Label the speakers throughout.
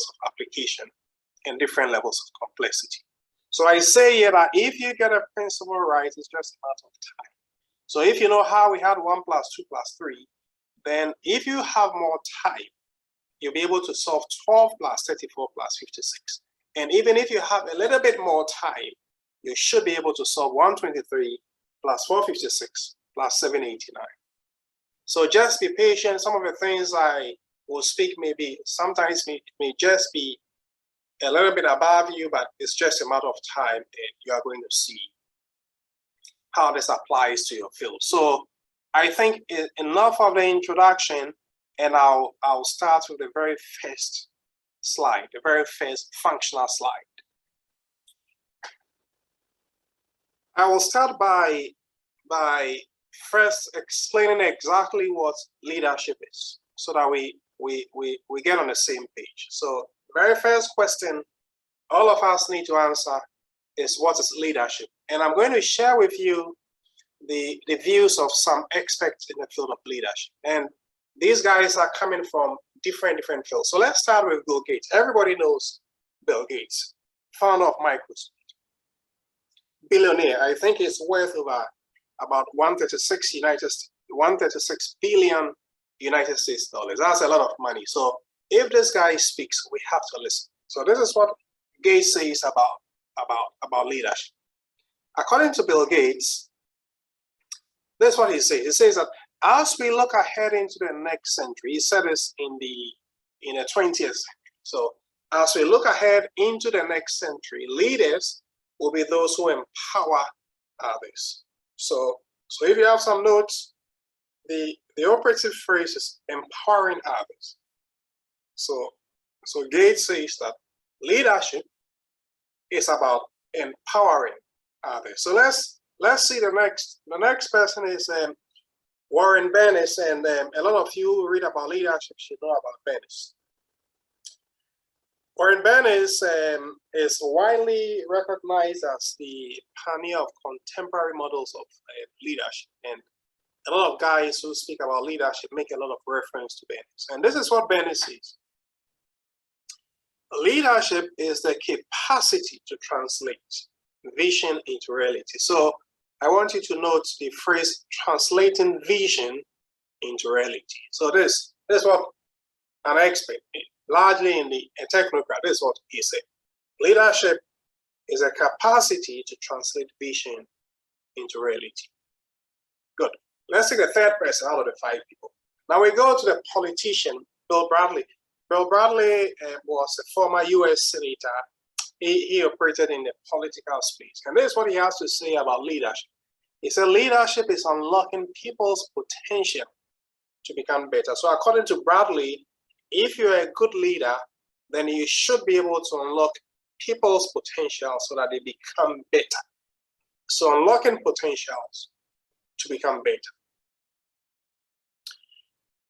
Speaker 1: levels of application and different levels of complexity. So I say here that if you get a principle right, it's just a matter of time. So if you know how we had 1 plus 2 plus 3, then if you have more time, you'll be able to solve 12 plus 34 plus 56. And even if you have a little bit more time, you should be able to solve 123 plus 456 plus 789. So just be patient. Some of the things I will speak sometimes may just be a little bit above you, but it's just a matter of time, and you are going to see how this applies to your field. So I think enough of the introduction, and I'll start with the very first slide, the very first functional slide. I will start by first explaining exactly what leadership is, so that we get on the same page. So the very first question all of us need to answer is, what is leadership? And I'm going to share with you the views of some experts in the field of leadership. And these guys are coming from different fields. So let's start with Bill Gates. Everybody knows Bill Gates, founder of Microsoft. Billionaire. I think it's worth about 136 billion United States dollars. That's a lot of money. So if this guy speaks, we have to listen. So this is what Gates says about leadership. According to Bill Gates, this is what he says. He says that as we look ahead into the next century, he said this in the 20th century. So as we look ahead into the next century, leaders will be those who empower others. So if you have some notes, the operative phrase is empowering others. So Gates says that leadership is about empowering others. So let's see the next person is Warren Bennis, and a lot of you who read about leadership should know about Bennis. Warren Bennis is widely recognized as the pioneer of contemporary models of leadership, and a lot of guys who speak about leadership make a lot of reference to Bennis. And this is what Bennis says: leadership is the capacity to translate vision into reality. So I want you to note the phrase translating vision into reality. So this is what an expert, largely in a technocrat, this is what he said. Leadership is a capacity to translate vision into reality. Good. Let's take the third person out of the 5 people. Now we go to the politician, Bill Bradley. Bill Bradley was a former US senator. He operated in the political space. And this is what he has to say about leadership. He said leadership is unlocking people's potential to become better. So according to Bradley, if you're a good leader, then you should be able to unlock people's potential so that they become better. So unlocking potentials to become better.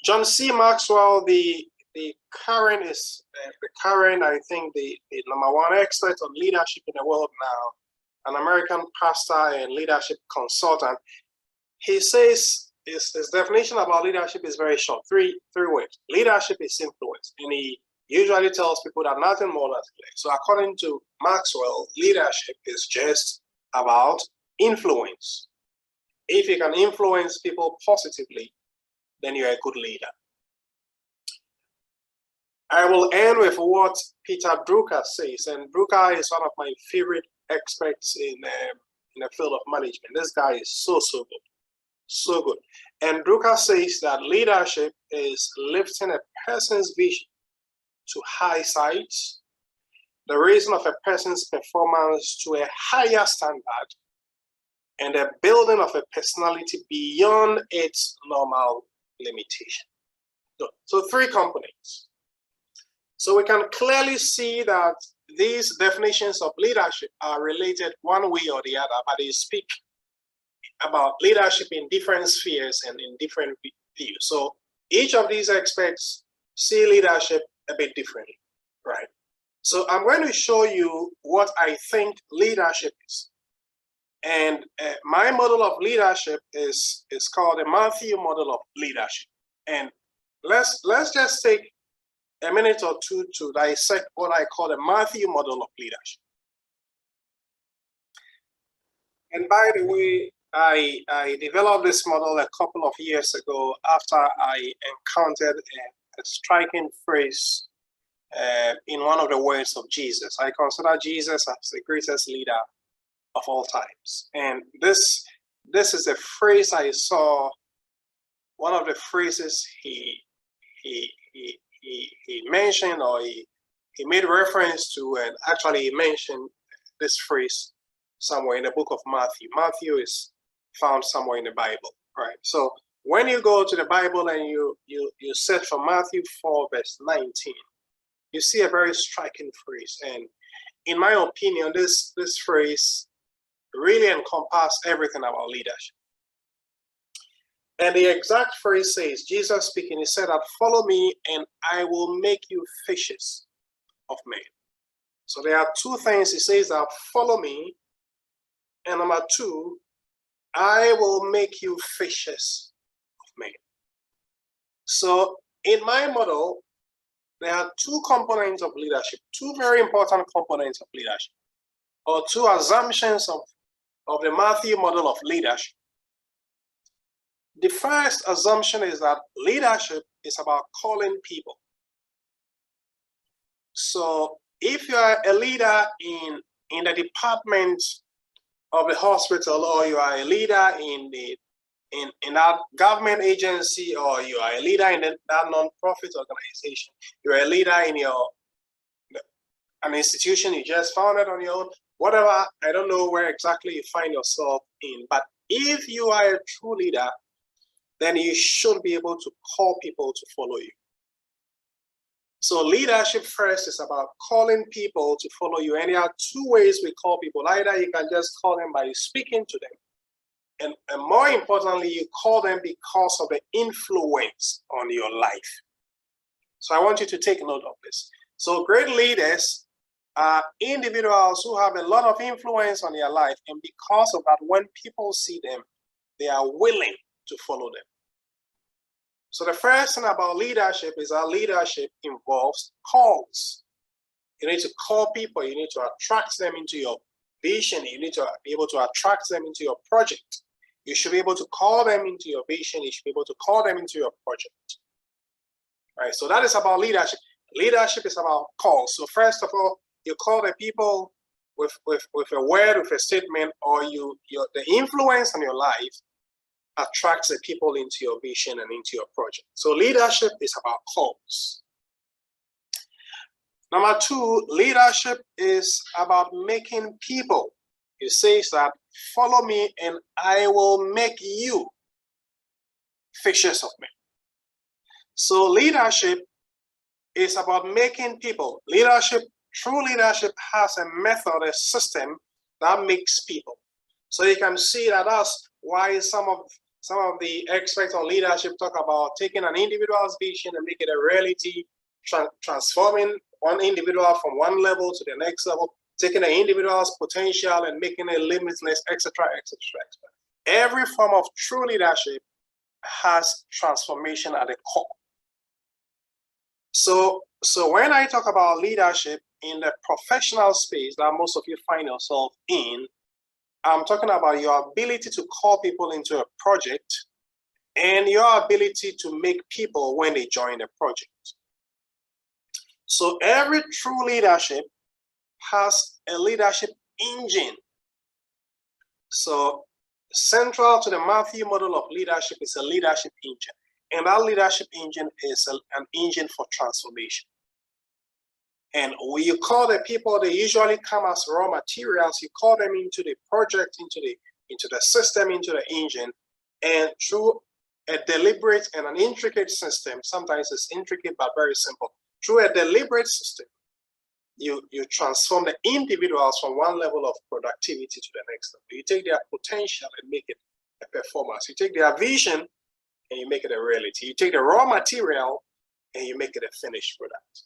Speaker 1: John C. Maxwell, the current, I think, the #1 expert on leadership in the world now, an American pastor and leadership consultant. He says his definition about leadership is very short, three words. Leadership is influence, and he usually tells people that nothing more, nothing less. So according to Maxwell, leadership is just about influence. If you can influence people positively, then you're a good leader. I will end with what Peter Drucker says, and Drucker is one of my favorite experts in the field of management. This guy is so good, so good. And Drucker says that leadership is lifting a person's vision to high heights, the raising of a person's performance to a higher standard, and the building of a personality beyond its normal limitation. So 3 components. So we can clearly see that these definitions of leadership are related one way or the other, but they speak about leadership in different spheres and in different views. So each of these experts see leadership a bit differently, right? So I'm going to show you what I think leadership is. And my model of leadership is called the Matthew model of leadership. And let's just take a minute or two to dissect what I call the Matthew model of leadership. And by the way, I developed this model a couple of years ago after I encountered a striking phrase in one of the words of Jesus. I consider Jesus as the greatest leader of all times. And this is a phrase I saw, one of the phrases he mentioned, or he made reference to, and actually he mentioned this phrase somewhere in the book of Matthew. Matthew is found somewhere in the Bible, right? So when you go to the Bible and you search for Matthew 4 verse 19, you see a very striking phrase. And in my opinion, this phrase really encompasses everything about leadership. And the exact phrase says, Jesus speaking, he said that, follow me and I will make you fishers of men. So there are two things. He says that, follow me, and number two, I will make you fishers of men. So in my model, there are two components of leadership, two very important components of leadership, or two assumptions of the Matthew model of leadership. The first assumption is that leadership is about calling people. So if you are a leader in the department of the hospital, or you are a leader in that government agency, or you are a leader in that non-profit organization, you are a leader in an institution you just founded on your own, whatever, I don't know where exactly you find yourself in, but if you are a true leader, then you should be able to call people to follow you. So leadership first is about calling people to follow you. And there are two ways we call people. Either you can just call them by speaking to them, and more importantly, you call them because of the influence on your life. So I want you to take note of this. So great leaders are individuals who have a lot of influence on their life, and because of that, when people see them, they are willing to follow them. So the first thing about leadership is that leadership involves calls. You need to call people, you need to attract them into your vision, you need to be able to attract them into your project. You should be able to call them into your vision, you should be able to call them into your project. All right, so that is about leadership. Leadership is about calls. So first of all, you call the people with a word, with a statement, or the influence on your life attracts the people into your vision and into your project. So leadership is about calls. Number two, leadership is about making people. It says that, follow me and I will make you fishers of men. So leadership is about making people. Leadership, true leadership has a method, a system that makes people. So you can see that that's why some of the experts on leadership talk about taking an individual's vision and make it a reality, transforming one individual from one level to the next level, taking an individual's potential and making it limitless, etc., etc., etc. Every form of true leadership has transformation at the core. So when I talk about leadership in the professional space that most of you find yourself in, I'm talking about your ability to call people into a project and your ability to make people when they join the project. So every true leadership has a leadership engine. So central to the Matthew model of leadership is a leadership engine. And that leadership engine is an engine for transformation. And when you call the people, they usually come as raw materials. You call them into the project, into the system, into the engine, and through a deliberate and an intricate system, sometimes it's intricate but very simple, through a deliberate system, you transform the individuals from one level of productivity to the next level. You take their potential and make it a performance. You take their vision and you make it a reality. You take the raw material and you make it a finished product.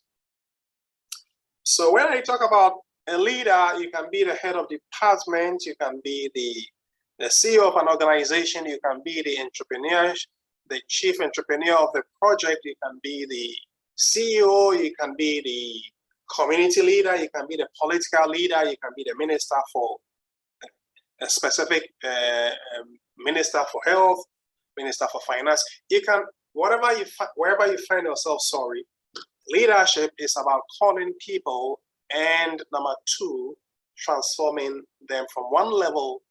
Speaker 1: So when I talk about a leader, you can be the head of department, you can be the CEO of an organization, you can be the entrepreneur, the chief entrepreneur of the project, you can be CEO, you can be the community leader, you can be the political leader, you can be the minister for a specific minister for health, minister for finance. You can, wherever you find yourself, leadership is about calling people and number two, transforming them from one level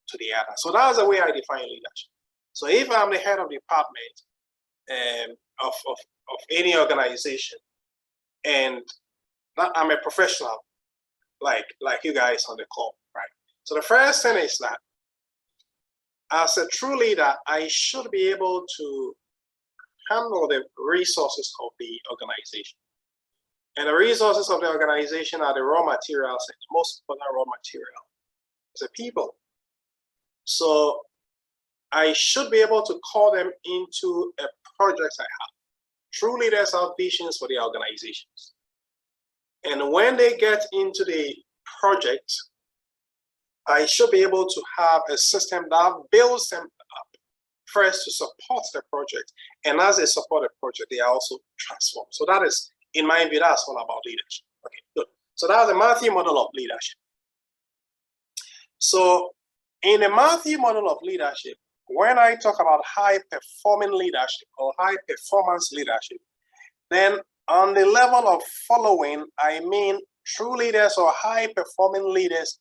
Speaker 1: to the other. So that's the way I define leadership. So if I'm the head of the department of any organization, and I'm a professional, like you guys on the call, right? So the first thing is that as a true leader, I should be able to handle the resources of the organization. And the resources of the organization are the raw materials, and the most important raw material is the people. So I should be able to call them into a project I have. True leaders have visions for the organizations. And when they get into the project, I should be able to have a system that builds them up first to support the project. And as they support the project, they are also transformed. So that is, in my view, that's all about leadership. Okay, good. So that's the Matthew model of leadership. So in the Matthew model of leadership, when I talk about high-performing leadership or high-performance leadership, then on the level of following, I mean true leaders or high-performing leaders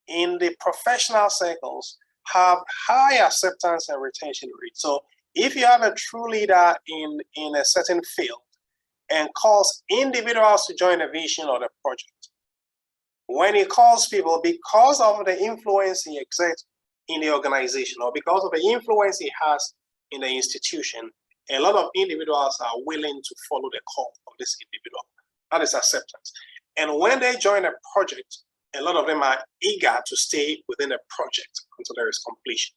Speaker 1: in the professional circles have high acceptance and retention rate. So if you have a true leader in a certain field and calls individuals to join a vision or the project, when he calls people, because of the influence he exerts in the organization or because of the influence he has in the institution, a lot of individuals are willing to follow the call of this individual. That is acceptance. And when they join a project, a lot of them are eager to stay within a project until there is completion.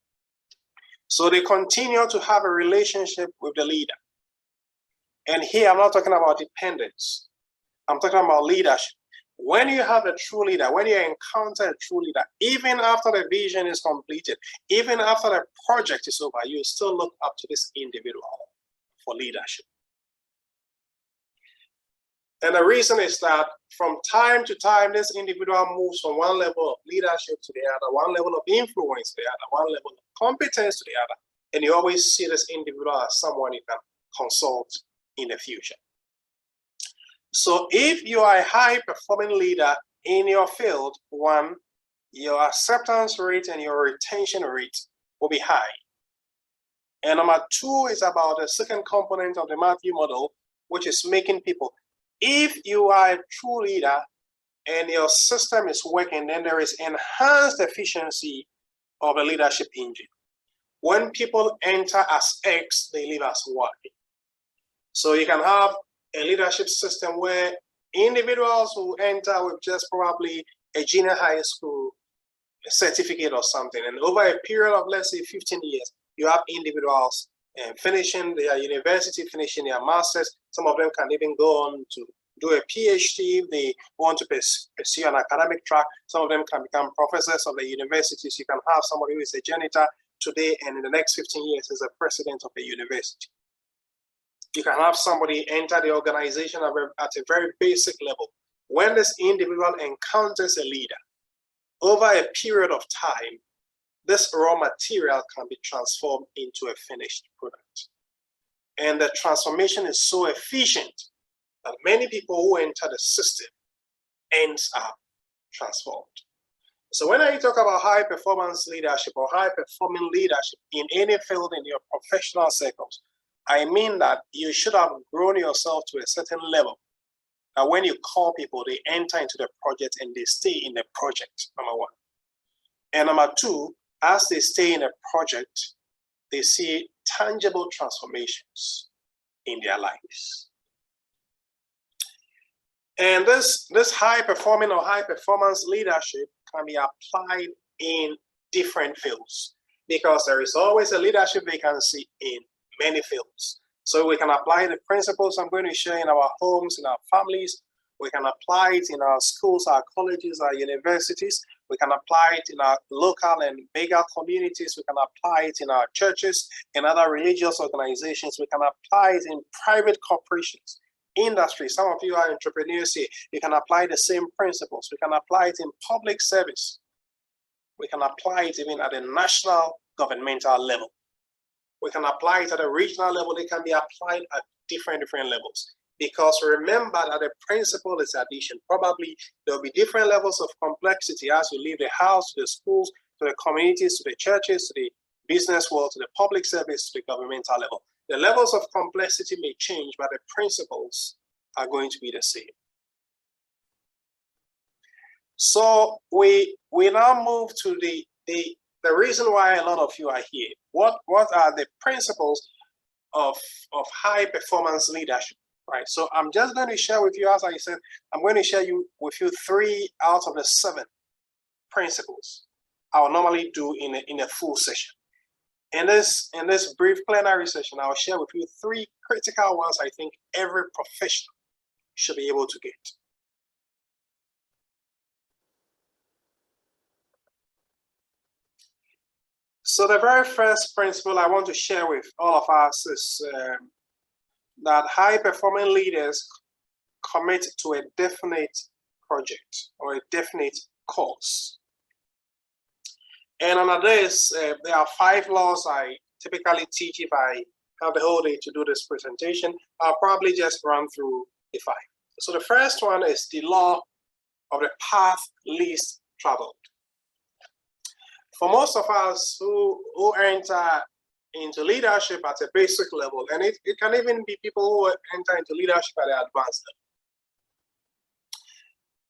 Speaker 1: So they continue to have a relationship with the leader. And here I'm not talking about dependence. I'm talking about leadership. When you have a true leader, when you encounter a true leader, even after the vision is completed, even after the project is over, you still look up to this individual for leadership. And the reason is that from time to time, this individual moves from one level of leadership to the other, one level of influence to the other, one level of competence to the other. And you always see this individual as someone you can consult in the future. So if you are a high-performing leader in your field, one, your acceptance rate and your retention rate will be high. And number two is about the second component of the Matthew model, which is making people. If you are a true leader and your system is working, then there is enhanced efficiency of the leadership engine. When people enter as X, they leave as Y. So you can have a leadership system where individuals who enter with just probably a junior high school certificate or something, and over a period of, let's say, 15 years, you have individuals finishing their university, finishing their masters. Some of them can even go on to do a PhD if they want to pursue an academic track. Some of them can become professors of the universities. You can have somebody who is a janitor today and in the next 15 years is a president of a university. You can have somebody enter the organization at a very basic level. When this individual encounters a leader, over a period of time, this raw material can be transformed into a finished product. And the transformation is so efficient that many people who enter the system ends up transformed. So when I talk about high performance leadership or high performing leadership in any field in your professional circles, I mean that you should have grown yourself to a certain level that when you call people, they enter into the project and they stay in the project, number one. And number two, as they stay in a project, they see tangible transformations in their lives. And this high performing or high performance leadership can be applied in different fields because there is always a leadership vacancy in many fields. So we can apply the principles I'm going to share in our homes, in our families. We can apply it in our schools, our colleges, our universities. We can apply it in our local and bigger communities. We can apply it in our churches and other religious organizations. We can apply it in private corporations. industry. Some of you are entrepreneurs here. You can apply the same principles. We can apply it in public service. We can apply it even at a national governmental level. We can apply it at a regional level. It can be applied at different levels. Because remember that the principle is addition. Probably there will be different levels of complexity as you leave the house, to the schools, to the communities, to the churches, to the business world, to the public service, to the governmental level. The levels of complexity may change, but the principles are going to be the same. So we now move to the reason why a lot of you are here. What are the principles of high performance leadership? Right. So I'm just going to share with you, as I said, I'm going to share with you 3 out of the 7 principles I will normally do in a full session. In this brief plenary session, I'll share with you 3 critical ones I think every professional should be able to get. So the very first principle I want to share with all of us is that high-performing leaders commit to a definite project or a definite cause. And under this, there are 5 laws I typically teach if I have the whole day to do this presentation. I'll probably just run through the 5. So the first one is the law of the path least traveled. For most of us who enter into leadership at a basic level, and it can even be people who enter into leadership at an advanced level,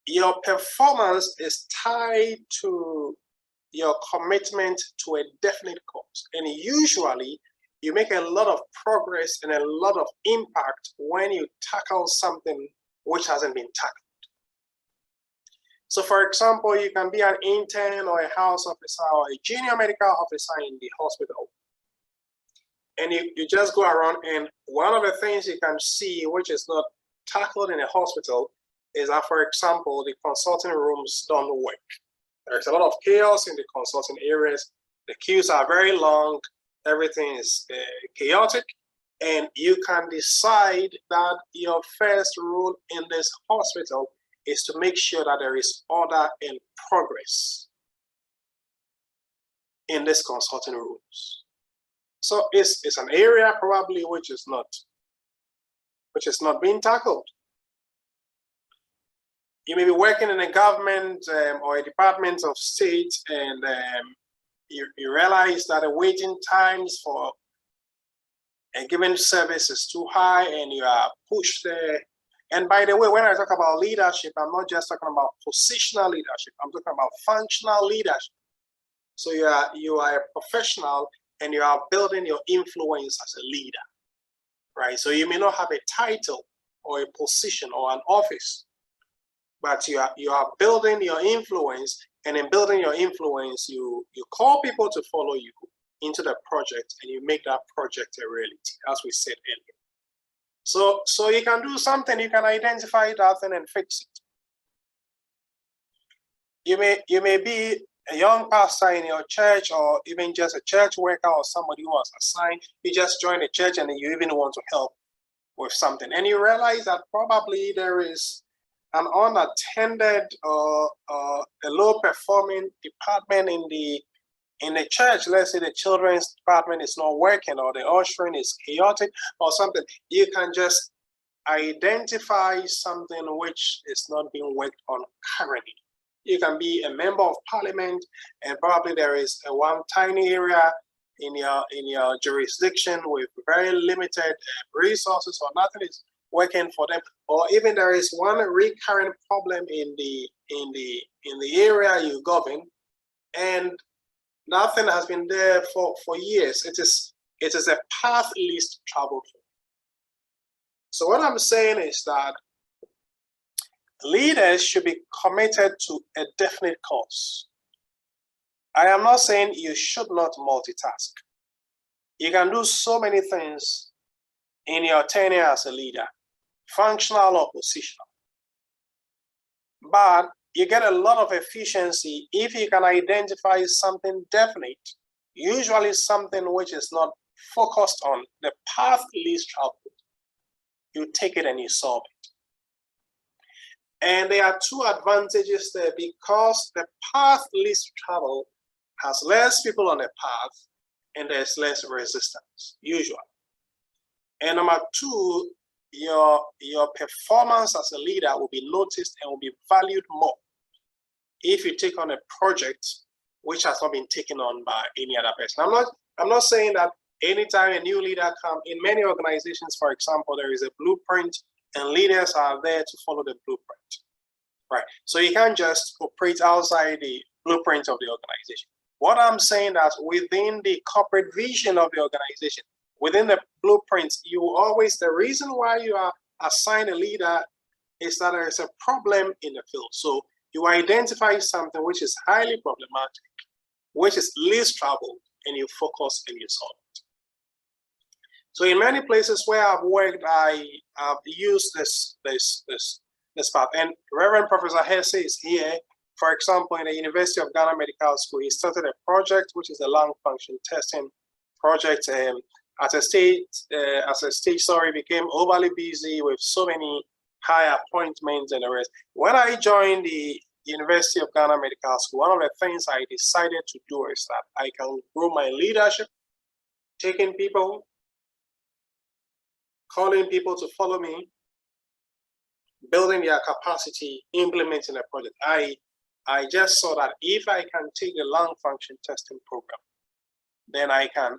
Speaker 1: your performance is tied to your commitment to a definite cause. And usually you make a lot of progress and a lot of impact when you tackle something which hasn't been tackled. So for example, you can be an intern or a house officer or a junior medical officer in the hospital. And you just go around, and one of the things you can see which is not tackled in a hospital is that, for example, the consulting rooms don't work. There's a lot of chaos in the consulting areas. The queues are very long. Everything is chaotic. And you can decide that your first rule in this hospital is to make sure that there is order and progress in this consulting rooms. So it's an area probably which is not being tackled. You may be working in a government or a department of state, and you realize that the waiting times for a given service is too high, and you are pushed there. And by the way, when I talk about leadership, I'm not just talking about positional leadership. I'm talking about functional leadership. So you are a professional, and you are building your influence as a leader, right? So you may not have a title or a position or an office, but you are building your influence, and in building your influence, you call people to follow you into the project, and you make that project a reality, as we said earlier. So you can do something, you can identify that thing and fix it. You may be a young pastor in your church, or even just a church worker or somebody who was assigned. You just join the church and you even want to help with something, and you realize that probably there is an unattended or a low-performing department in the church. Let's say the children's department is not working, or the ushering is chaotic or something. You can just identify something which is not being worked on currently. You can be a member of parliament, and probably there is one tiny area in your jurisdiction with very limited resources, or nothing is working for them, or even there is one recurrent problem in the area you govern, and nothing has been there for years. It is a path least traveled. So what I'm saying is that leaders should be committed to a definite cause. I am not saying you should not multitask. You can do so many things in your tenure as a leader, functional or positional. But you get a lot of efficiency if you can identify something definite, usually something which is not focused on the path least traveled. You take it and you solve it. And there are two advantages there, because the path least traveled has less people on the path and there's less resistance, usually. And number two, your performance as a leader will be noticed and will be valued more if you take on a project which has not been taken on by any other person. I'm not saying that anytime a new leader comes, in many organizations, for example, there is a blueprint and leaders are there to follow the blueprint, right? So you can't just operate outside the blueprint of the organization. What I'm saying that within the corporate vision of the organization, within the blueprint, the reason why you are assigned a leader is that there is a problem in the field. So you identify something which is highly problematic, which is least traveled, and you focus and you solve it. So in many places where I've worked, I've used this path. And Reverend Professor Hesse is here. For example, in the University of Ghana Medical School, he started a project which is a lung function testing project. At a stage, became overly busy with so many high appointments and the rest. When I joined the University of Ghana Medical School, one of the things I decided to do is that I can grow my leadership, taking people, calling people to follow me, building their capacity, implementing a project. I just saw that if I can take the lung function testing program, then I can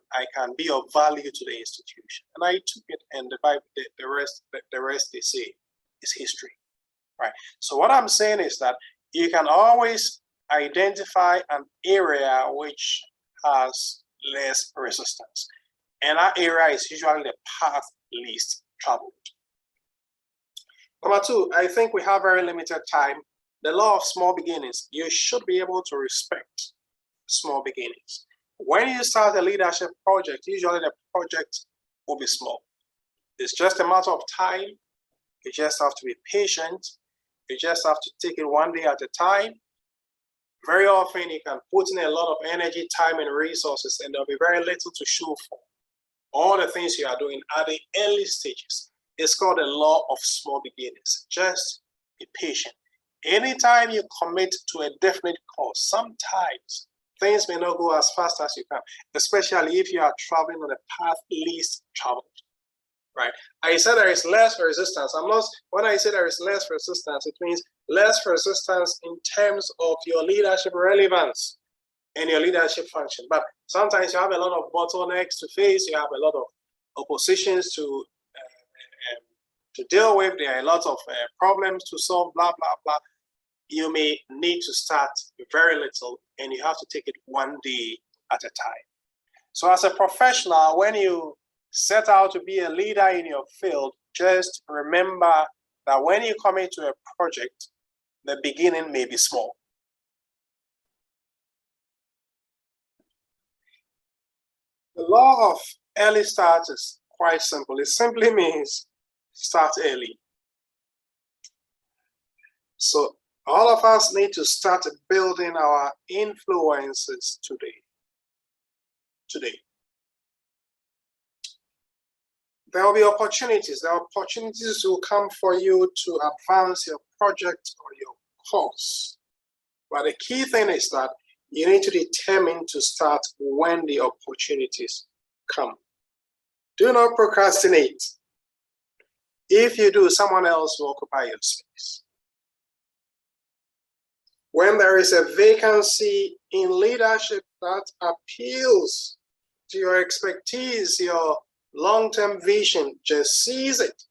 Speaker 1: be of value to the institution. And I took it, and the rest they say is history, right? So what I'm saying is that you can always identify an area which has less resistance, and that area is usually the path least traveled. Number two, I think we have very limited time. The law of small beginnings. You should be able to respect small beginnings. When you start a leadership project, usually the project will be small. It's just a matter of time. You just have to be patient. You just have to take it one day at a time. Very often you can put in a lot of energy, time, and resources, and there'll be very little to show for all the things you are doing at the early stages. It's called the law of small beginnings. Just be patient. Anytime you commit to a definite cause, sometimes things may not go as fast as you can, especially if you are traveling on a path least traveled, right? I said there is less resistance. When I say there is less resistance, it means less resistance in terms of your leadership relevance and your leadership function. But sometimes you have a lot of bottlenecks to face. You have a lot of oppositions to deal with. There are a lot of problems to solve, blah, blah, blah. You may need to start very little, and you have to take it one day at a time. So as a professional, when you set out to be a leader in your field, just remember that when you commit to a project, the beginning may be small. The law of early start is quite simple. It simply means start early. So all of us need to start building our influences today. There will be opportunities. There are opportunities will come for you to advance your project or your course. But the key thing is that you need to determine to start when the opportunities come. Do not procrastinate. If you do, someone else will occupy your space. When there is a vacancy in leadership that appeals to your expertise, your long-term vision, just seize it.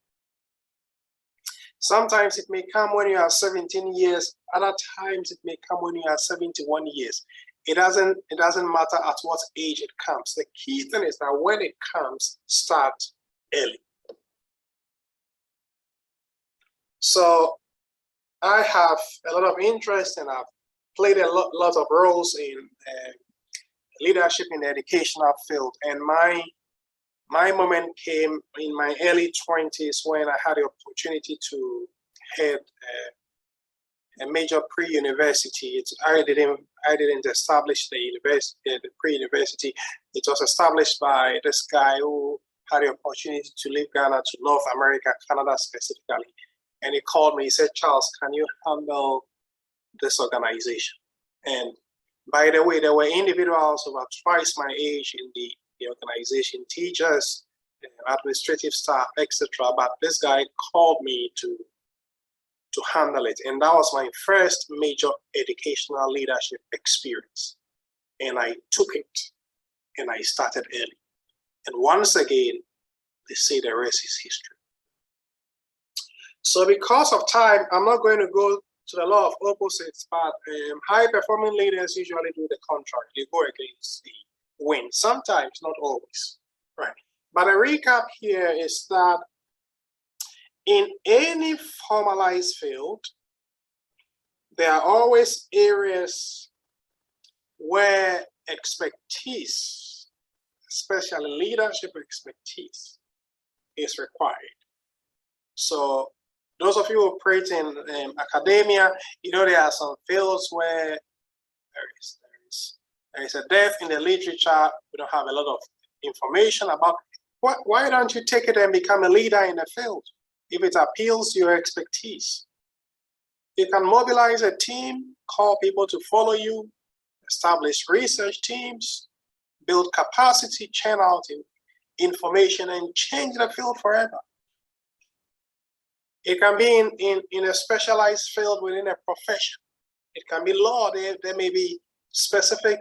Speaker 1: Sometimes it may come when you are 17 years, other times it may come when you are 71 years. It doesn't matter at what age it comes. The key thing is that when it comes, start early. So I have a lot of interest, and I've played a lot of roles in leadership in the educational field. And my moment came in my early 20s when I had the opportunity to head a major pre-university. I didn't establish the pre-university. It was established by this guy who had the opportunity to leave Ghana to North America, Canada specifically. And he called me, he said, Charles, can you handle this organization? And by the way, there were individuals about twice my age in the organization, teachers, administrative staff, etc. But this guy called me to handle it. And that was my first major educational leadership experience. And I took it and I started early. And once again, they say the rest is history. So because of time, I'm not going to go to the law of opposites, but high-performing leaders usually do the contrary. They go against the wind, sometimes, not always. Right. But a recap here is that in any formalized field, there are always areas where expertise, especially leadership expertise, is required. So those of you who operate in academia, you know there are some fields where there is a depth in the literature. We don't have a lot of information about. Why don't you take it and become a leader in the field if it appeals to your expertise? You can mobilize a team, call people to follow you, establish research teams, build capacity, churn out information, and change the field forever. It can be in a specialized field within a profession. It can be law. There may be specific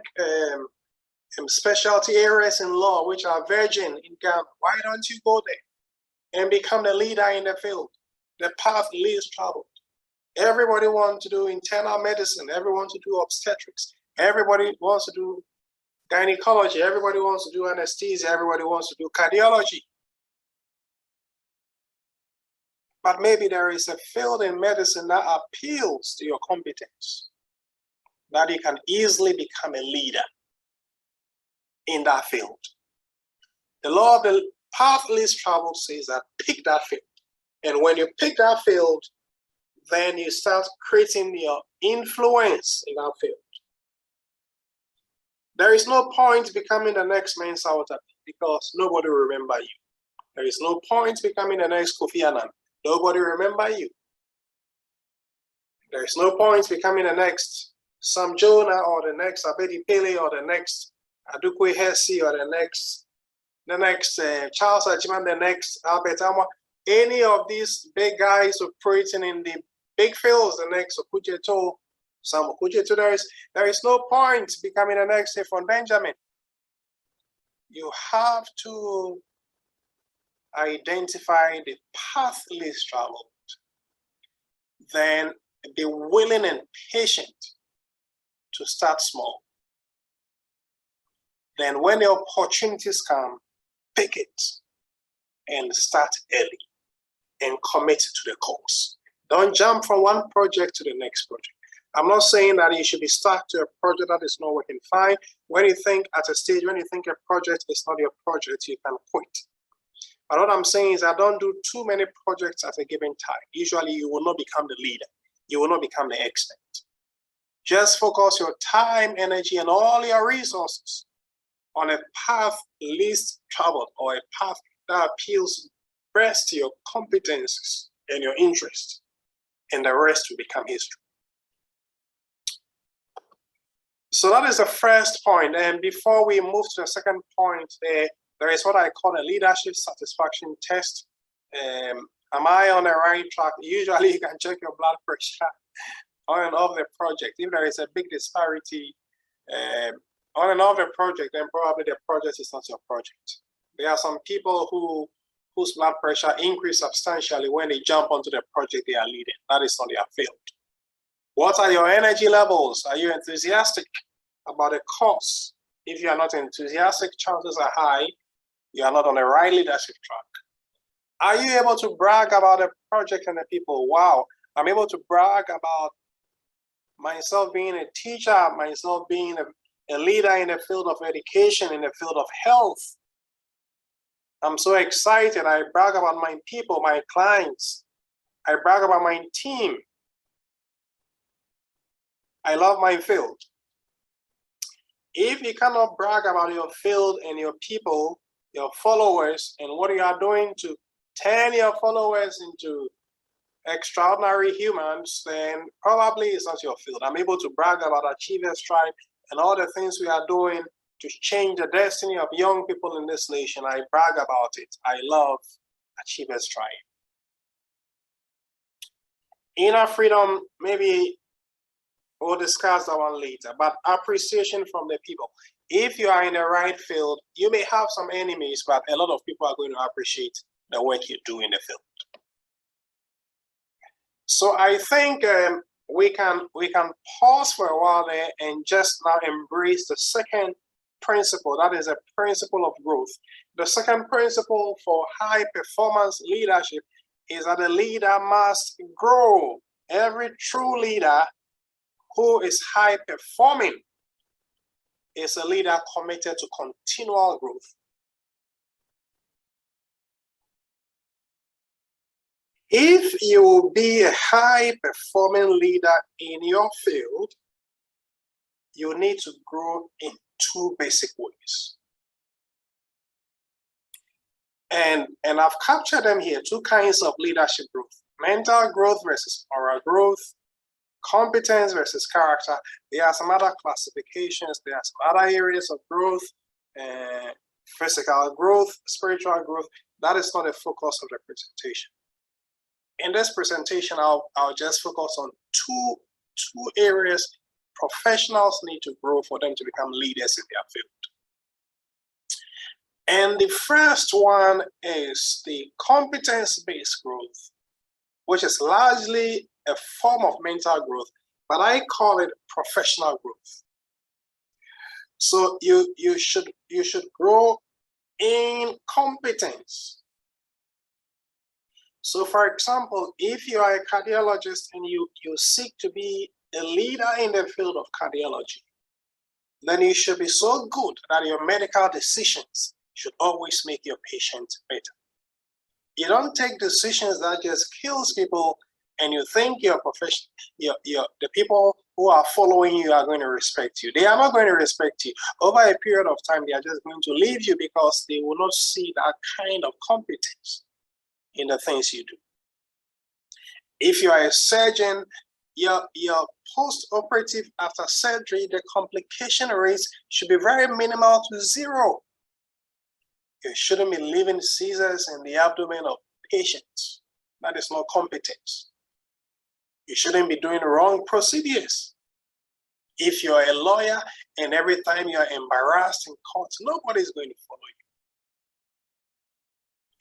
Speaker 1: specialty areas in law which are virgin in Ghana. Why don't you go there and become the leader in the field? The path least traveled. Everybody wants to do internal medicine. Everyone wants to do obstetrics. Everybody wants to do gynecology. Everybody wants to do anesthesia. Everybody wants to do cardiology. But maybe there is a field in medicine that appeals to your competence, that you can easily become a leader in that field. The law of the path least traveled says that pick that field. And when you pick that field, then you start creating your influence in that field. There is no point becoming the next Mensa because nobody will remember you. There is no point becoming the next Kofi Annan. Nobody will remember you. There is no point becoming the next Sam Jonah or the next Abedi Pele or the next Adukwe Hesi or the next Charles Ajiman, the next Albert Amwa. Any of these big guys operating in the big fields, the next Okujeto, Sam Okujeto, there is no point becoming the next Hayfron-Benjamin. You have to identify the path least traveled, then be willing and patient to start small. Then when the opportunities come, pick it and start early and commit to the cause. Don't jump from one project to the next project. I'm not saying that you should be stuck to a project that is not working fine. When you think at a stage, when you think a project is not your project, you can quit. But what I'm saying is I don't do too many projects at a given time. Usually you will not become the leader. You will not become the expert. Just focus your time, energy, and all your resources on a path least traveled or a path that appeals best to your competences and your interest, and the rest will become history. So that is the first point. And before we move to the second point, there is what I call a leadership satisfaction test. Am I on the right track? Usually you can check your blood pressure on and off the project. If there is a big disparity on and off the project, then probably the project is not your project. There are some people whose blood pressure increase substantially when they jump onto the project they are leading. That is not their field. What are your energy levels? Are you enthusiastic about the cause? If you are not enthusiastic, chances are high you are not on the right leadership track. Are you able to brag about the project and the people? Wow, I'm able to brag about myself being a teacher, myself being a leader in the field of education, in the field of health. I'm so excited. I brag about my people, my clients. I brag about my team. I love my field. If you cannot brag about your field and your people, your followers and what you are doing to turn your followers into extraordinary humans, then probably it's not your field. I'm able to brag about Achievers Tribe and all the things we are doing to change the destiny of young people in this nation. I brag about it. I love Achievers Tribe. Inner freedom, maybe we'll discuss that one later, but appreciation from the people. If you are in the right field, you may have some enemies, but a lot of people are going to appreciate the work you do in the field. So I think we can pause for a while there and just now embrace the second principle. That is a principle of growth. The second principle for high performance leadership is that the leader must grow. Every true leader who is high performing is a leader committed to continual growth. If you will be a high performing leader in your field, you need to grow in two basic ways. And I've captured them here, two kinds of leadership growth: mental growth versus moral growth, competence versus character. There are some other classifications, there are some other areas of growth, physical growth, spiritual growth. That is not the focus of the presentation. In this presentation, I'll just focus on two areas professionals need to grow for them to become leaders in their field. And the first one is the competence-based growth, which is largely a form of mental growth, but I call it professional growth. So you should grow in competence. So for example, if you are a cardiologist and you seek to be a leader in the field of cardiology, then you should be so good that your medical decisions should always make your patient better. You don't take decisions that just kills people and you think your profession, the people who are following you are going to respect you. They are not going to respect you. Over a period of time, they are just going to leave you because they will not see that kind of competence in the things you do. If you are a surgeon, your post-operative after surgery, the complication rates should be very minimal to zero. You shouldn't be leaving scissors in the abdomen of patients. That is not competence. You shouldn't be doing wrong procedures. If you're a lawyer and every time you're embarrassed in court, nobody's going to follow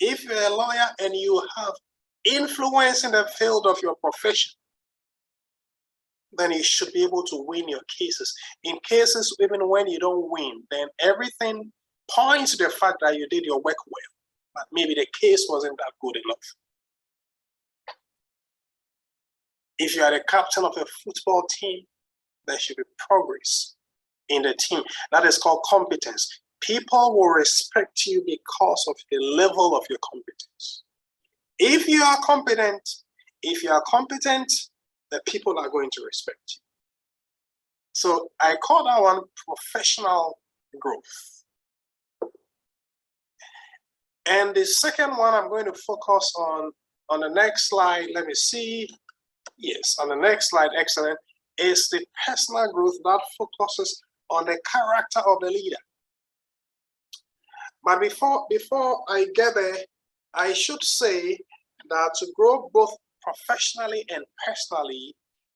Speaker 1: you. If you're a lawyer and you have influence in the field of your profession, then you should be able to win your cases. In cases, even when you don't win, then everything points to the fact that you did your work well, but maybe the case wasn't that good enough. If you are the captain of a football team, there should be progress in the team. That is called competence. People will respect you because of the level of your competence. If you are competent, the people are going to respect you. So I call that one professional growth. And the second one I'm going to focus on the next slide, let me see. Yes, on the next slide, excellent, is the personal growth that focuses on the character of the leader. But before I get there, I should say that to grow both professionally and personally,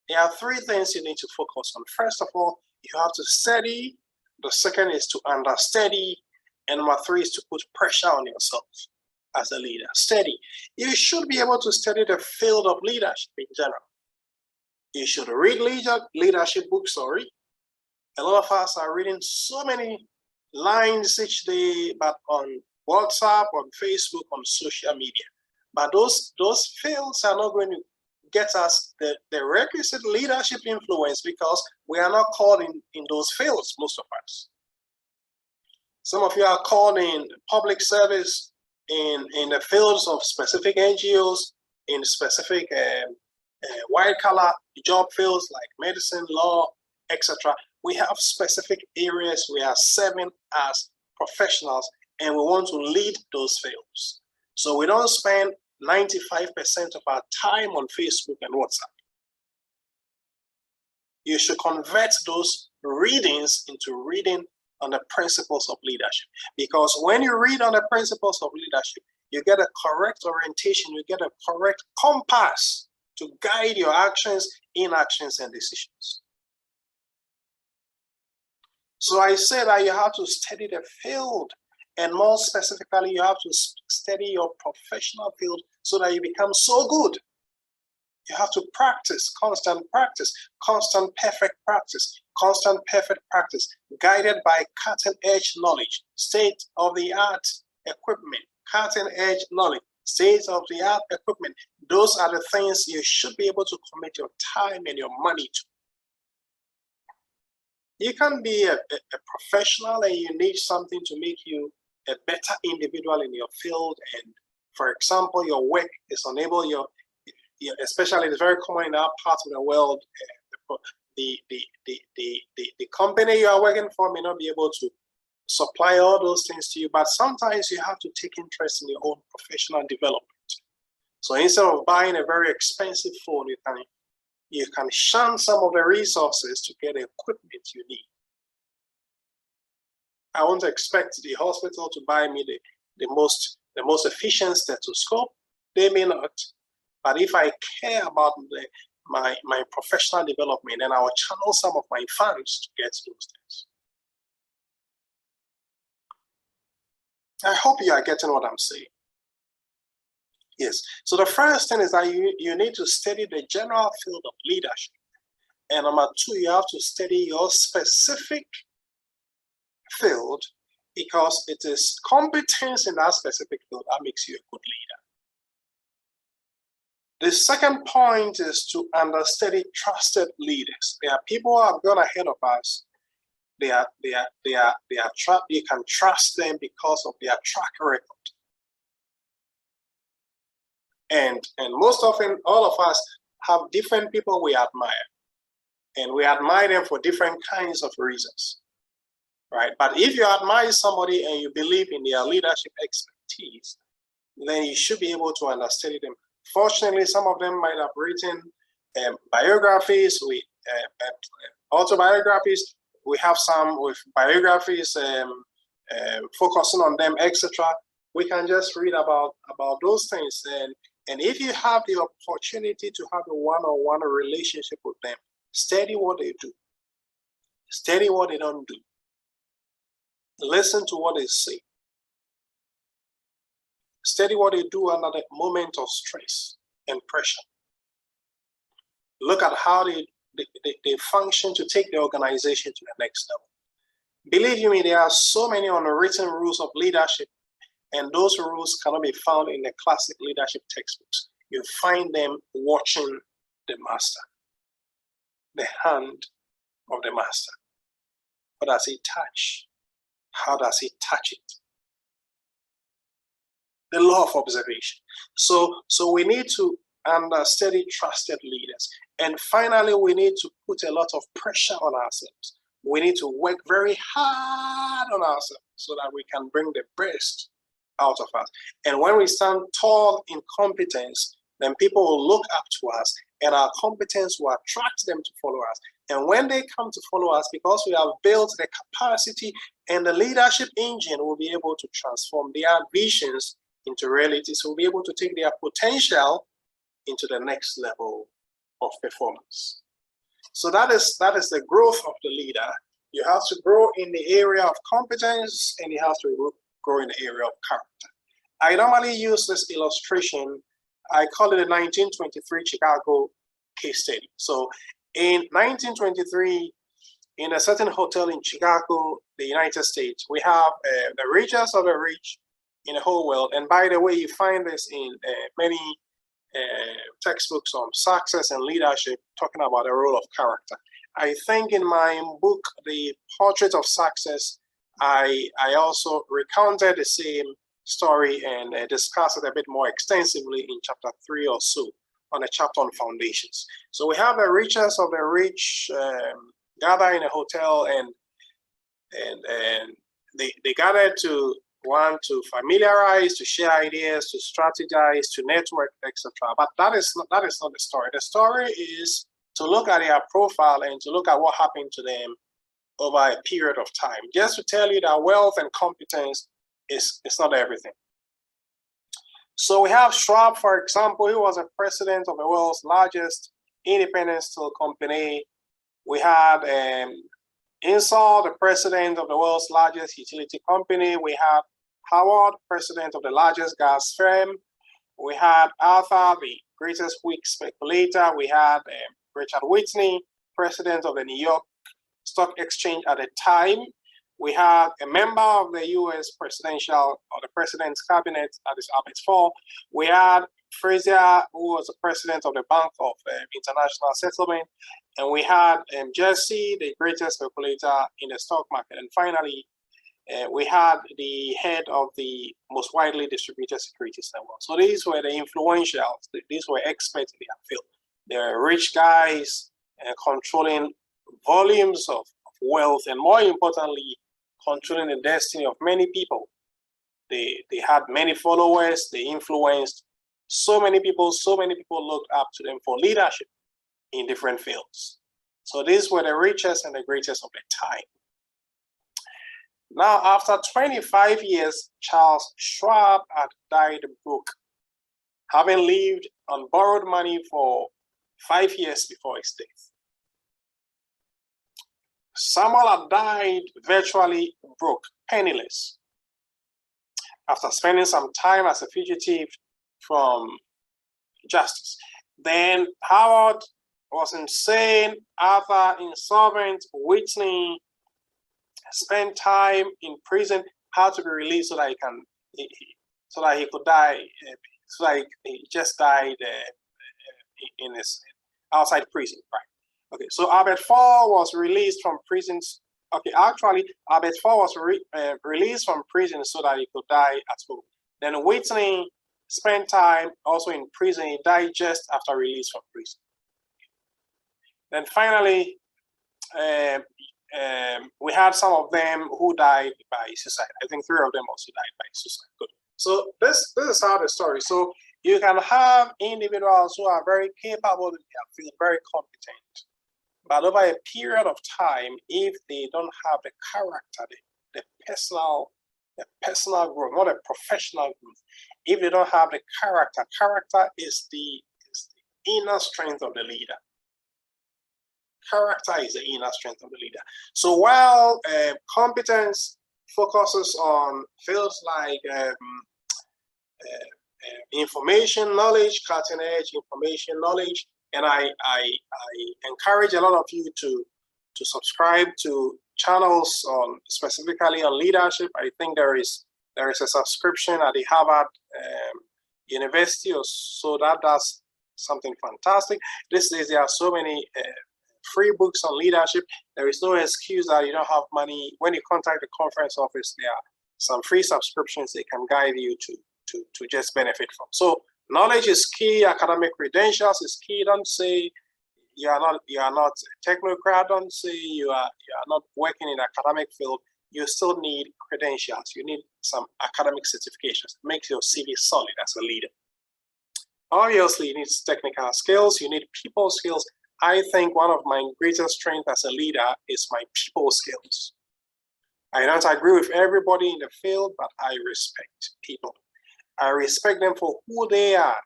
Speaker 1: there are three things you need to focus on. First of all, you have to study. The second is to understudy. And number three is to put pressure on yourself as a leader. Study. You should be able to study the field of leadership in general. You should read leadership books, A lot of us are reading so many lines each day, but on WhatsApp, on Facebook, on social media. But those fields are not going to get us the requisite leadership influence because we are not called in those fields, most of us. Some of you are called in public service, in the fields of specific NGOs, in specific white-collar job fields like medicine, law, etc. We have specific areas we are serving as professionals, and we want to lead those fields. So we don't spend 95% of our time on Facebook and WhatsApp. You should convert those readings into reading on the principles of leadership. Because when you read on the principles of leadership, you get a correct orientation, you get a correct compass to guide your actions, inactions, and decisions. So I say that you have to study the field, and more specifically, you have to study your professional field so that you become so good. You have to practice, constant perfect practice, guided by cutting-edge knowledge, state-of-the-art equipment, cutting-edge knowledge, state-of-the-art equipment. Those are the things you should be able to commit your time and your money to. You can be a professional and you need something to make you a better individual in your field. And for example, your work is unable, especially it's very common in our part of the world, the company you are working for may not be able to supply all those things to you, but sometimes you have to take interest in your own professional development. So instead of buying a very expensive phone, you can shun some of the resources to get the equipment you need. I won't expect the hospital to buy me the most efficient stethoscope. They may not. But if I care about my professional development, then I will channel some of my funds to get those things. I hope you are getting what I'm saying. Yes. So the first thing is that you need to study the general field of leadership. And number two, you have to study your specific field, because it is competence in that specific field that makes you a good leader. The second point is to understudy trusted leaders. There are people who have gone ahead of us. You can trust them because of their track record. And most often, all of us have different people we admire. And we admire them for different kinds of reasons, right? But if you admire somebody and you believe in their leadership expertise, then you should be able to understudy them. Fortunately, some of them might have written biographies, autobiographies. We have some with biographies focusing on them, etc. We can just read about those things. And if you have the opportunity to have a one-on-one relationship with them, study what they do. Study what they don't do. Listen to what they say. Study what they do under the moment of stress and pressure. Look at how they function to take the organization to the next level. Believe you me, there are so many unwritten rules of leadership, and those rules cannot be found in the classic leadership textbooks. You find them watching the master, the hand of the master. What does he touch? How does he touch it? The law of observation. So we need to understudy trusted leaders. And finally, we need to put a lot of pressure on ourselves. We need to work very hard on ourselves so that we can bring the best out of us. And when we stand tall in competence, then people will look up to us, and our competence will attract them to follow us. And when they come to follow us, because we have built the capacity and the leadership engine, will be able to transform their visions into reality. So we'll be able to take their potential into the next level of performance. So that is the growth of the leader. You have to grow in the area of competence, and you have to grow in the area of character. I normally use this illustration. I call it a 1923 Chicago case study. So in 1923, in a certain hotel in Chicago, the United States, we have the richest of the rich in the whole world. And by the way, you find this in many textbooks on success and leadership, talking about the role of character. I think in my book, The Portrait of Success, I also recounted the same story and discussed it a bit more extensively in chapter 3 or so, on a chapter on foundations. So we have the richest of the rich gather in a hotel, and they gather to want to familiarize, to share ideas, to strategize, to network, etc. But that is not the story. The story is to look at their profile and to look at what happened to them over a period of time. Just to tell you that wealth and competence is not everything. So we have Schwab, for example. He was a president of the world's largest independent steel company. We had Insull, the president of the world's largest utility company. We had Howard, president of the largest gas firm. We had Arthur, the greatest weak speculator. We had Richard Whitney, president of the New York Stock Exchange at the time. We had a member of the U.S. presidential or the president's cabinet, that is Albert Fall. We had Frazier, who was the president of the Bank of International Settlement. And we had Jesse, the greatest speculator in the stock market. And finally, we had the head of the most widely distributed securities network. So these were the influentials. These were experts in their field. They were rich guys controlling volumes of wealth, and more importantly, controlling the destiny of many people. They had many followers. They influenced so many people. So many people looked up to them for leadership in different fields. So these were the richest and the greatest of the time. Now, after 25 years, Charles Schwab had died broke, having lived on borrowed money for 5 years before his death. Samuel had died virtually broke, penniless, after spending some time as a fugitive from justice. Then Howard was insane, Arthur insolvent, Whitney spent time in prison, had to be released so that he could die. So that he just died in his outside prison, right? Okay, so Albert Fall was released from prison. Okay, actually, Albert Fall was released from prison so that he could die at home. Then Whitney spent time also in prison. He died just after release from prison. Then finally, we had some of them who died by suicide. I think 3 of them also died by suicide. Good. So this is how the story. So you can have individuals who are very capable in their field, very competent. But over a period of time, if they don't have the character, the personal growth, not a professional growth, if they don't have the character is the inner strength of the leader. Character is the inner strength of the leader. So while competence focuses on fields like information knowledge, cutting edge information knowledge, and I encourage a lot of you to subscribe to channels on specifically on leadership. I think there is a subscription at the Harvard University, or so that does something fantastic. These days there are so many free books on leadership. There is no excuse that you don't have money. When you contact the conference office, there are some free subscriptions they can guide you to just benefit from. So knowledge is key. Academic credentials is key. Don't say you are not a technocrat. Don't say you are not working in the academic field. You still need credentials. You need some academic certifications. It makes your CV solid as a leader. Obviously, you need technical skills. You need people skills. I think one of my greatest strengths as a leader is my people skills. I don't agree with everybody in the field, but I respect people. I respect them for who they are.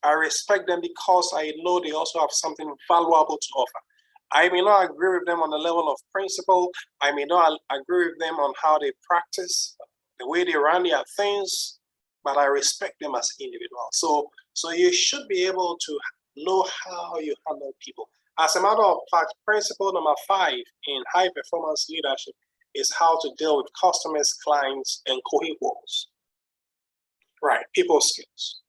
Speaker 1: I respect them because I know they also have something valuable to offer. I may not agree with them on the level of principle. I may not agree with them on how they practice, the way they run their things, but I respect them as individuals. So you should be able to know how you handle people. As a matter of fact, principle number 5 in high performance leadership is how to deal with customers, clients, and co-equals. Right, people skills.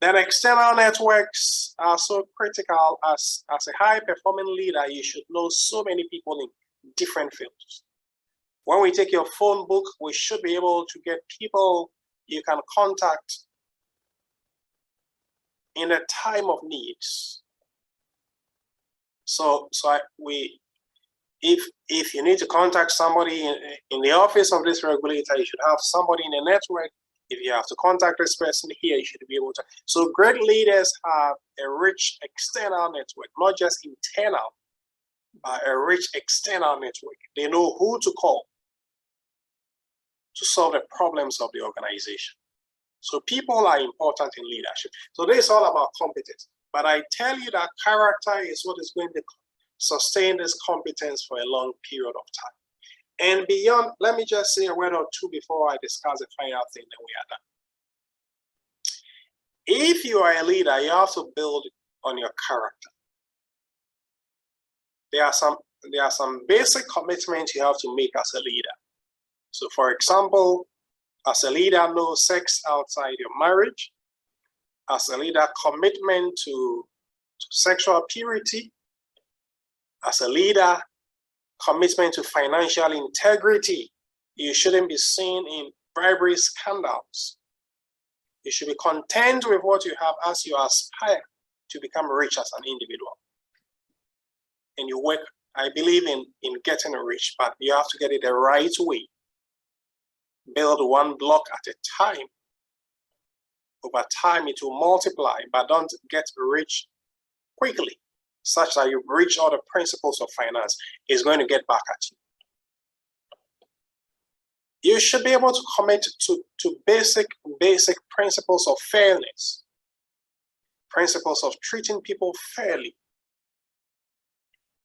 Speaker 1: Then external networks are so critical. As a high-performing leader, you should know so many people in different fields. When we take your phone book, we should be able to get people you can contact in a time of needs. So If you need to contact somebody in the office of this regulator, you should have somebody in the network. If you have to contact this person here, you should be able to. So great leaders have a rich external network, not just internal, but a rich external network. They know who to call to solve the problems of the organization. So people are important in leadership. So this is all about competence. But I tell you that character is what is going to sustain this competence for a long period of time. And beyond, let me just say a word or two before I discuss the final thing that we are done. If you are a leader, you have to build on your character. There are some basic commitments you have to make as a leader. So for example, as a leader, no sex outside your marriage. As a leader, commitment to sexual purity. As a leader, commitment to financial integrity. You shouldn't be seen in bribery scandals. You should be content with what you have as you aspire to become rich as an individual. And you work, I believe in getting rich, but you have to get it the right way. Build one block at a time. Over time, it will multiply, but don't get rich quickly, such that you reach all the principles of finance. It's going to get back at you. You should be able to commit to basic principles of fairness, principles of treating people fairly.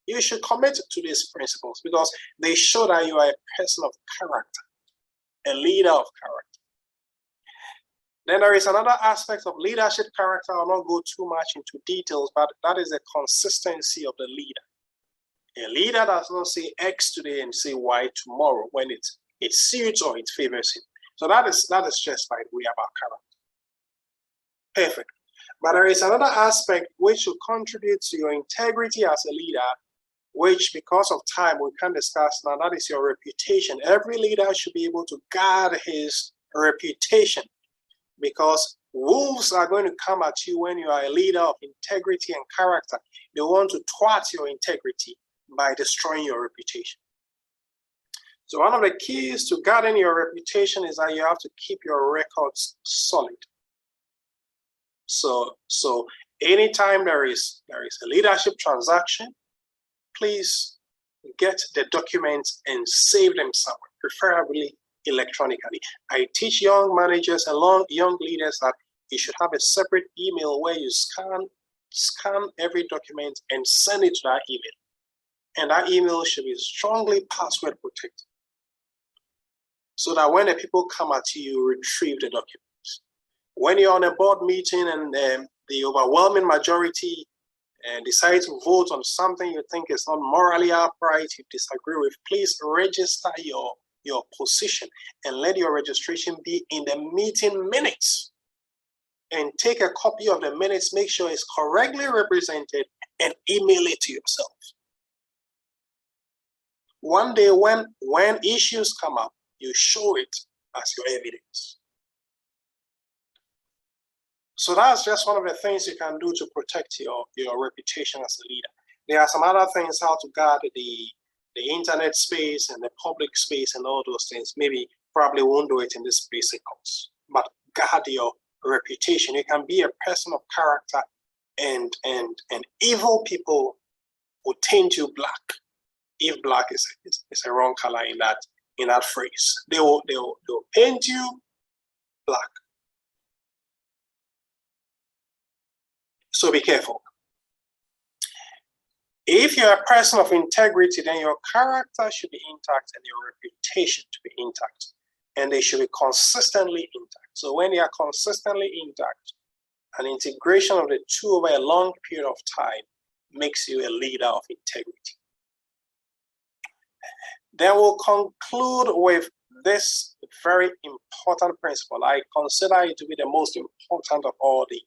Speaker 1: You should commit to these principles because they show that you are a person of character, a leader of character. Then there is another aspect of leadership character. I'll not go too much into details, but that is the consistency of the leader. A leader does not say X today and say Y tomorrow when it suits or it favors him. So that is just by the way about character. Perfect. But there is another aspect which will contribute to your integrity as a leader, which because of time we can't discuss now. That is your reputation. Every leader should be able to guard his reputation, because wolves are going to come at you when you are a leader of integrity and character. They want to thwart your integrity by destroying your reputation. So one of the keys to guarding your reputation is that you have to keep your records solid. So anytime there is a leadership transaction, please get the documents and save them somewhere, preferably electronically. I teach young managers and young leaders that you should have a separate email where you scan every document and send it to that email. And that email should be strongly password protected, so that when the people come at you, you retrieve the documents. When you're on a board meeting and the overwhelming majority decide to vote on something you think is not morally upright, you disagree with, please register your position and let your registration be in the meeting minutes. And take a copy of the minutes, make sure it's correctly represented, and email it to yourself. One day when issues come up, you show it as your evidence. So that's just one of the things you can do to protect your reputation as a leader. There are some other things, how to guard the internet space and the public space and all those things. Probably won't do it in this basic course, but guard your reputation. You can be a person of character, and evil people will taint you black. If black is a wrong color in that phrase, they will paint you black. So be careful. If you're a person of integrity, then your character should be intact and your reputation to be intact, and they should be consistently intact. So when they are consistently intact, an integration of the two over a long period of time makes you a leader of integrity. Then we'll conclude with this very important principle. I consider it to be the most important of all the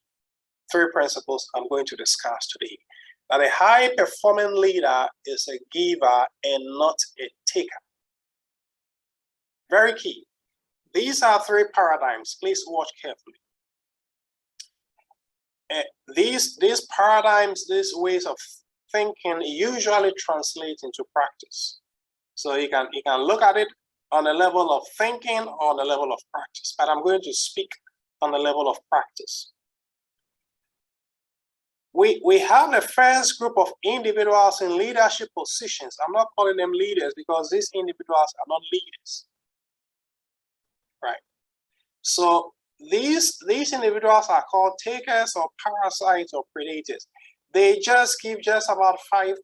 Speaker 1: 3 principles I'm going to discuss today. That a high-performing leader is a giver and not a taker. Very key. These are 3 paradigms. Please watch carefully. These paradigms, these ways of thinking usually translates into practice. So you can look at it on a level of thinking or on a level of practice, but I'm going to speak on the level of practice. We have the first group of individuals in leadership positions. I'm not calling them leaders because these individuals are not leaders, right? So these individuals are called takers or parasites or predators. They just give just about 5%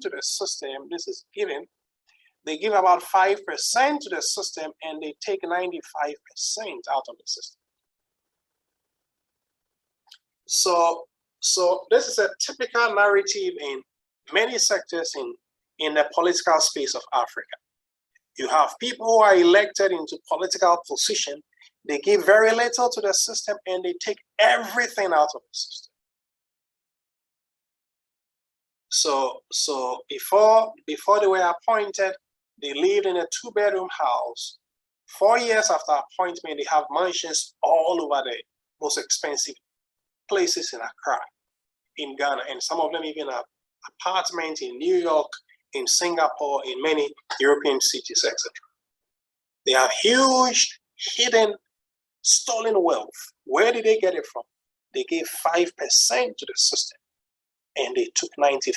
Speaker 1: to the system. This is given. They give about 5% to the system and they take 95% out of the system. So this is a typical narrative in many sectors in the political space of Africa. You have people who are elected into political position. They give very little to the system and they take everything out of the system. So before they were appointed, they lived in a 2-bedroom house. 4 years after appointment, they have mansions all over the most expensive places in Accra, in Ghana, and some of them even have apartments in New York, in Singapore, in many European cities, etc. They have huge, hidden, stolen wealth. Where did they get it from? They gave 5% to the system, and they took 95%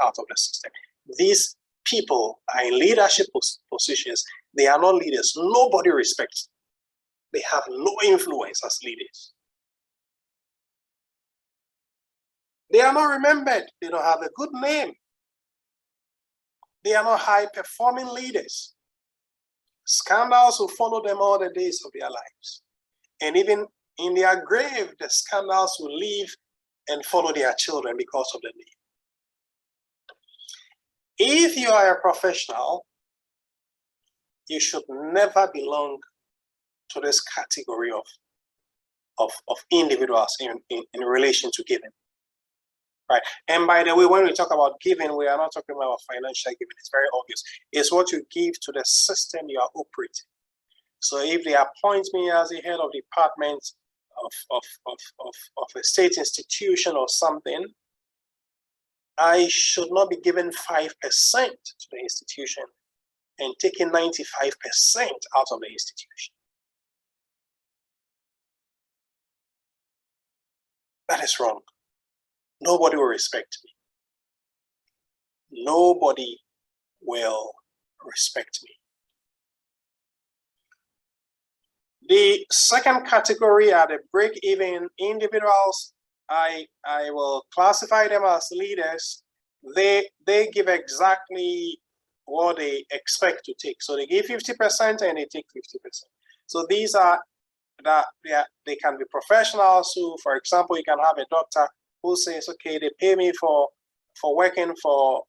Speaker 1: out of the system. These people are in leadership positions. They are not leaders. Nobody respects them. They have no influence as leaders. They are not remembered. They don't have a good name. They are not high-performing leaders. Scandals will follow them all the days of their lives. And even in their grave, the scandals will live and follow their children because of the name. If you are a professional, you should never belong to this category of individuals in relation to giving. Right. And by the way, when we talk about giving, we are not talking about financial giving. It's very obvious. It's what you give to the system you are operating. So if they appoint me as the head of department of a state institution or something, I should not be given 5% to the institution and taking 95% out of the institution. That is wrong. Nobody will respect me. Nobody will respect me. The second category are the break-even individuals. I will classify them as leaders. They give exactly what they expect to take. So they give 50% and they take 50%. So these are that they can be professionals who, for example, you can have a doctor who says, okay, they pay me for working for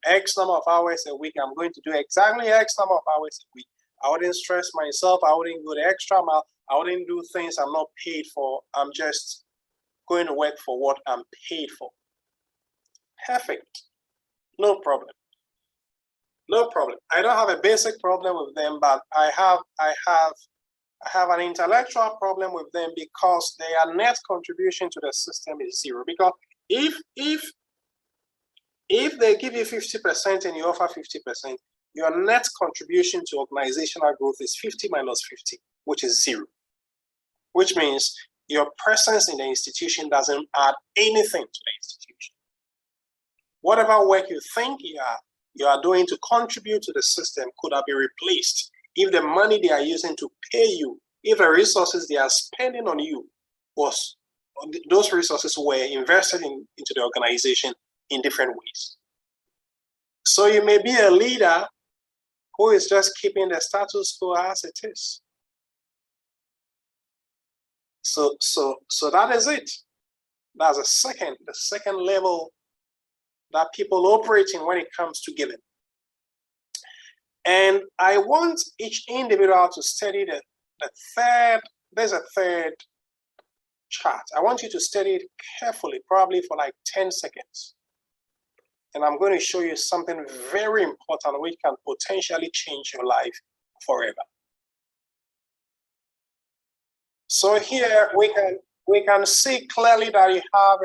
Speaker 1: X number of hours a week. I'm going to do exactly X number of hours a week. I wouldn't stress myself. I wouldn't go the extra mile. I wouldn't do things I'm not paid for. I'm just going to work for what I'm paid for. Perfect. No problem. No problem. I don't have a basic problem with them, but I have an intellectual problem with them because their net contribution to the system is zero. Because if they give you 50% and you offer 50%, your net contribution to organizational growth is 50 minus 50, which is zero. Which means your presence in the institution doesn't add anything to the institution. Whatever work you think you are doing to contribute to the system could have been replaced if the money they are using to pay you, if the resources they are spending on you those resources were invested into the organization in different ways. So you may be a leader who is just keeping the status quo as it is. So that is it. That's the second level that people operate in when it comes to giving. And I want each individual to study there's a third chart. I want you to study it carefully, probably for like 10 seconds. And I'm going to show you something very important which can potentially change your life forever. So here we can see clearly that you have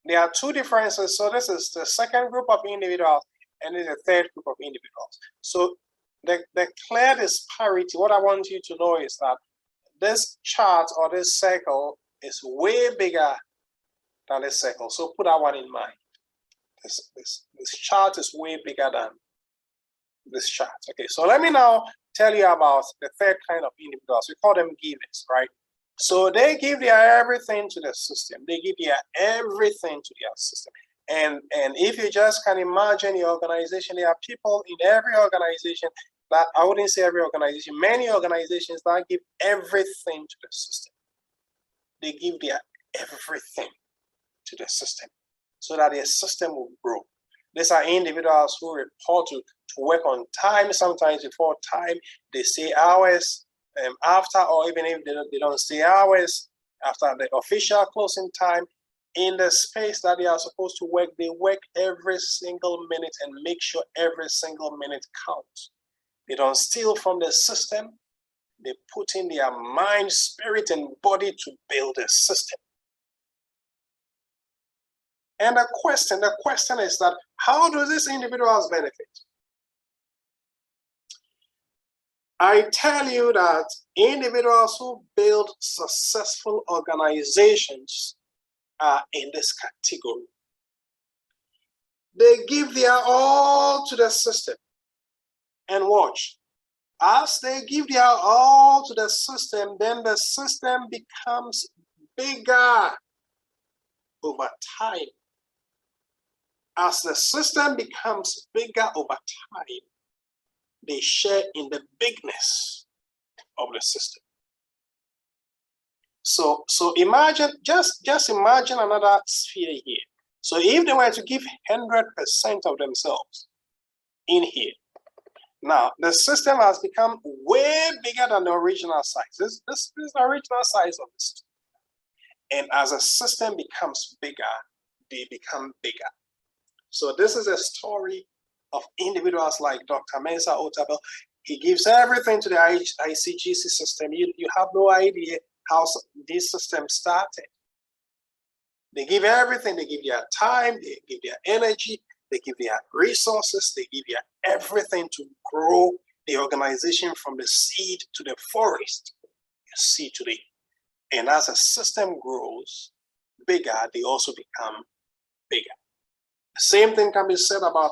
Speaker 1: There are two differences. So this is the second group of individuals, and then the third group of individuals. So the clear disparity, what I want you to know is that this chart or this circle is way bigger than this circle. So put that one in mind. This chart is way bigger than this chart. Okay, so let me now tell you about the third kind of individuals. We call them givers, right? So they give their everything to the system. They give their everything to their system. And if you just can imagine your organization, there are people in every organization that, I wouldn't say every organization, many organizations that give everything to the system. They give their everything to the system so that their system will grow. These are individuals who report to work on time, sometimes before time. They stay hours after, or even if they don't stay hours after the official closing time. In the space that they are supposed to work, they work every single minute and make sure every single minute counts. They don't steal from the system. They put in their mind, spirit, and body to build a system. And the question is that, how do these individuals benefit? I tell you that individuals who build successful organizations are in this category. They give their all to the system. And watch, as they give their all to the system, then the system becomes bigger over time. As the system becomes bigger over time, they share in the bigness of the system. So imagine, just imagine another sphere here. So if they were to give 100% of themselves in here, now the system has become way bigger than the original size. This is the original size of the system. And as a system becomes bigger, they become bigger. So this is a story of individuals like Dr. Mensa Otabil. He gives everything to the ICGC system. You have no idea how this system started. They give everything. They give their time, they give their energy, they give their resources, they give their everything to grow the organization from the seed to the forest you see today. And as a system grows bigger, they also become bigger. The same thing can be said about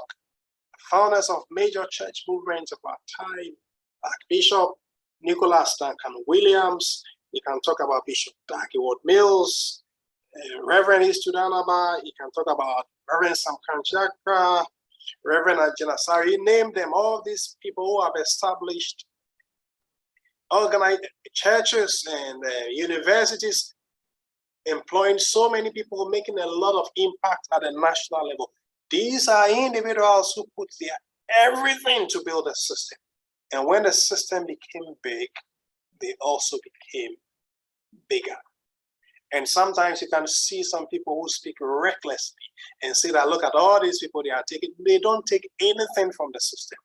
Speaker 1: founders of major church movements of our time, like Bishop Nicholas Duncan Williams. You can talk about Bishop Darky Ward Mills, Reverend Istudanaba. You can talk about Reverend Sam Kanchakra, Reverend Ajana Sari. You name them, all these people who have established organized churches and universities, employing so many people, making a lot of impact at the national level. These are individuals who put their everything to build a system. And when the system became big, they also became bigger. And sometimes you can see some people who speak recklessly and say that, look at all these people they are taking. They don't take anything from the system.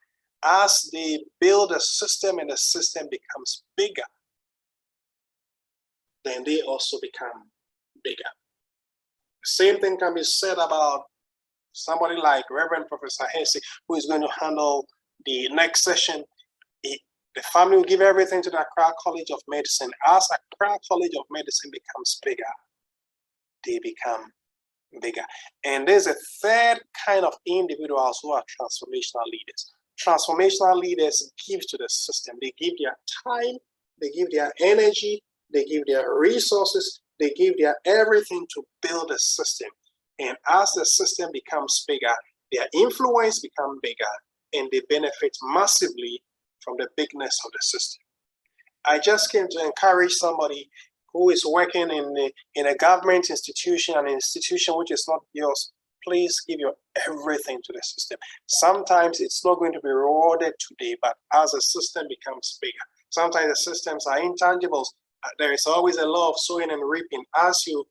Speaker 1: As they build a system and the system becomes bigger, then they also become bigger. The same thing can be said about somebody like Reverend Professor Hesse, who is going to handle the next session. The family will give everything to the Accra College of Medicine. As Accra College of Medicine becomes bigger, they become bigger. And there's a third kind of individuals who are transformational leaders. Transformational leaders give to the system. They give their time, they give their energy, they give their resources, they give their everything to build a system. And as the system becomes bigger, their influence becomes bigger, and they benefit massively from the bigness of the system. I just came to encourage somebody who is working in a government institution, an institution which is not yours. Please give your everything to the system. Sometimes it's not going to be rewarded today, but as the system becomes bigger, sometimes the systems are intangibles. There is always a law of sowing and reaping. As you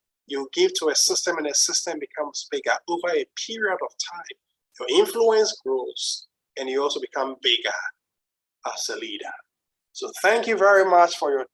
Speaker 1: give to a system and the system becomes bigger over a period of time, your influence grows and you also become bigger as a leader. So thank you very much for your